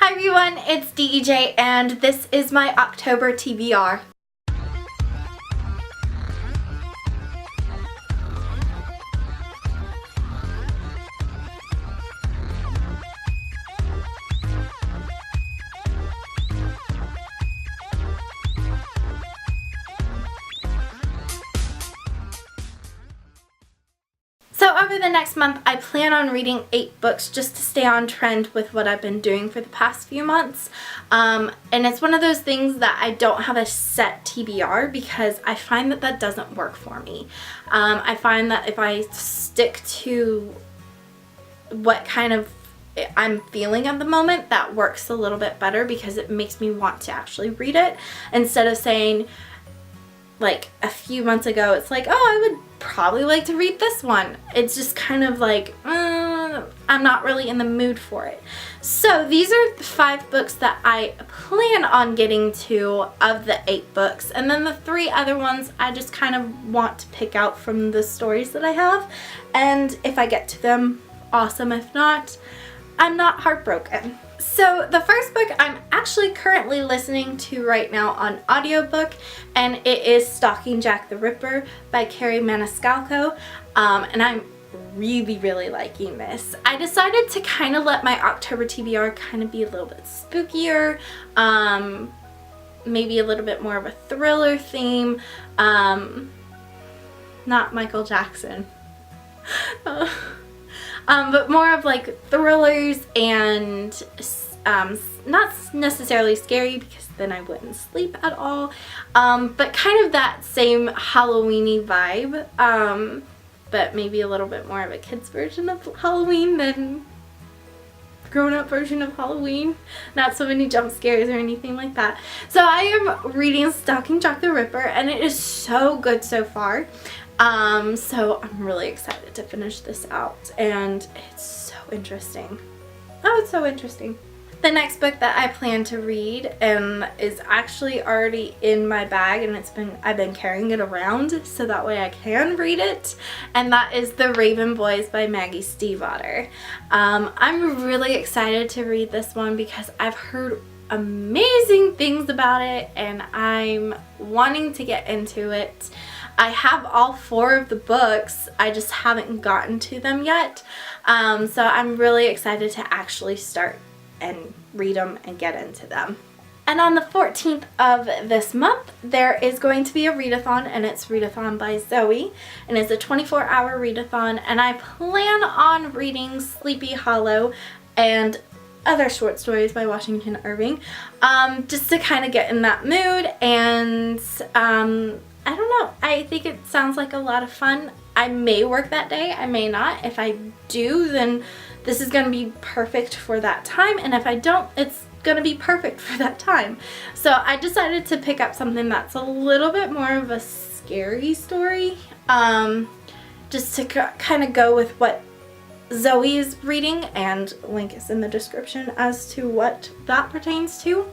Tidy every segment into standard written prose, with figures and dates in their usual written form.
Hi everyone, it's DEJ and this is my October TBR. So over the next month, I plan on reading 8 books just to stay on trend with what I've been doing for the past few months. And it's one of those things that I don't have a set TBR because I find that that doesn't work for me. I find that if I stick to what kind of I'm feeling at the moment, that works a little bit better because it makes me want to actually read it instead of saying, like a few months ago, it's like, oh, I would probably like to read this one. It's just kind of like, I'm not really in the mood for it. So these are the 5 books that I plan on getting to of the 8 books. And then the 3 other ones I just kind of want to pick out from the stories that I have. And if I get to them, awesome. If not, I'm not heartbroken. So the first book I'm actually currently listening to right now on audiobook, and it is Stalking Jack the Ripper by Carrie Maniscalco, and I'm really liking this. I decided to kind of let my October TBR kind of be a little bit spookier, maybe a little bit more of a thriller theme, not Michael Jackson. But more of like thrillers and not necessarily scary because then I wouldn't sleep at all, but kind of that same Halloween-y vibe, but maybe a little bit more of a kid's version of Halloween than grown-up version of Halloween. Not so many jump scares or anything like that. So I am reading Stalking Jack the Ripper and it is so good so far. So I'm really excited to finish this out and it's so interesting. Oh, it's so interesting. The next book that I plan to read is actually already in my bag and I've been carrying it around so that way I can read it, and that is The Raven Boys by Maggie Stiefvater. I'm really excited to read this one because I've heard amazing things about it and I'm wanting to get into it. I have all 4 of the books, I just haven't gotten to them yet, so I'm really excited to actually start and read them and get into them. And on the 14th of this month, there is going to be a readathon, and it's ReadAthon by Zoe, and it's a 24-hour readathon, and I plan on reading Sleepy Hollow and other short stories by Washington Irving, just to kind of get in that mood, and I don't know, I think it sounds like a lot of fun. I may work that day, I may not. If I do, then this is going to be perfect for that time, and if I don't, it's going to be perfect for that time. So I decided to pick up something that's a little bit more of a scary story, just to kind of go with what Zoe is reading, and link is in the description as to what that pertains to.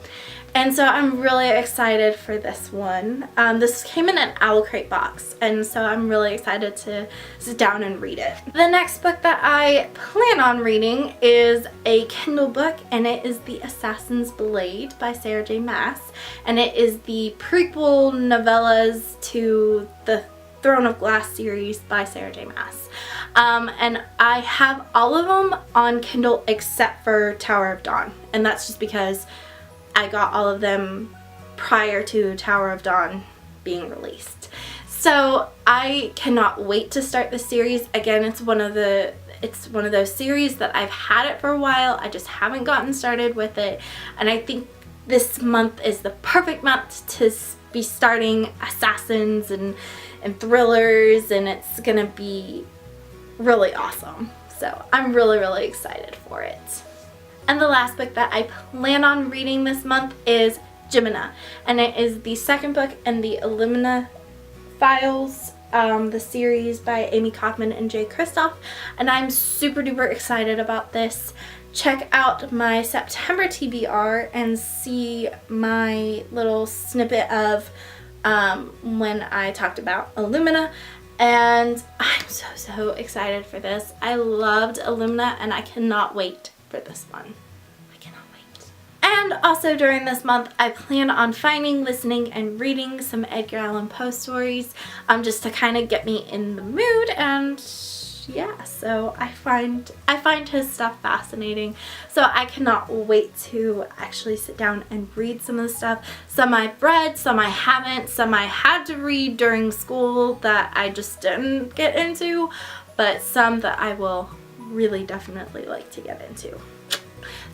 And so I'm really excited for this one. This came in an Owl Crate box, and so I'm really excited to sit down and read it. The next book that I plan on reading is a Kindle book, and it is The Assassin's Blade by Sarah J. Maas, and it is the prequel novellas to the Throne of Glass series by Sarah J. Maas. And I have all of them on Kindle except for Tower of Dawn, and that's just because I got all of them prior to Tower of Dawn being released. So I cannot wait to start the series. Again, it's one of those series that I've had it for a while. I just haven't gotten started with it, and I think this month is the perfect month to be starting assassins and thrillers, and it's gonna be really awesome. So I'm really excited for it. And the last book that I plan on reading this month is Jemina, and it is the second book in the Illumina Files, the series by Amy Kaufman and Jay Kristoff, and I'm super duper excited about this. Check out my September TBR and see my little snippet of when I talked about Illumina, and I'm so excited for this. I loved Illumina and I cannot wait for this one. I cannot wait. And also during this month, I plan on finding, listening, and reading some Edgar Allan Poe stories, just to kind of get me in the mood. And yeah, so I find his stuff fascinating. So I cannot wait to actually sit down and read some of the stuff. Some I've read, some I haven't, some I had to read during school that I just didn't get into, but some that I will really definitely like to get into.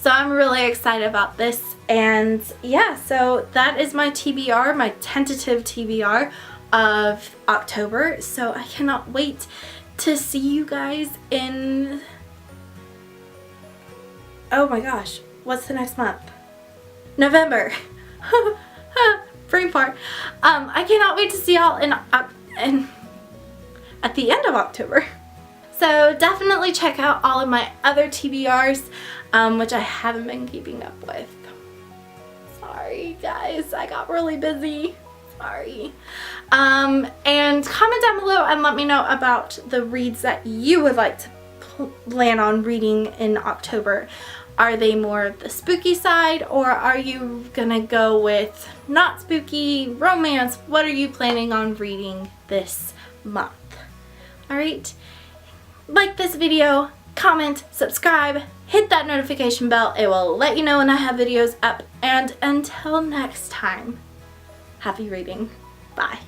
So I'm really excited about this, and yeah, so that is my TBR, my tentative TBR of October. So I cannot wait to see you guys in, oh my gosh, what's the next month? November. Brain fart. I cannot wait to see y'all in at the end of October. So definitely check out all of my other TBRs, which I haven't been keeping up with. Sorry guys, I got really busy. Sorry. And comment down below and let me know about the reads that you would like to plan on reading in October. Are they more the spooky side, or are you gonna go with not spooky, romance? What are you planning on reading this month? Alright, like this video, comment, subscribe, hit that notification bell. It will let you know when I have videos up. And until next time, happy reading. Bye.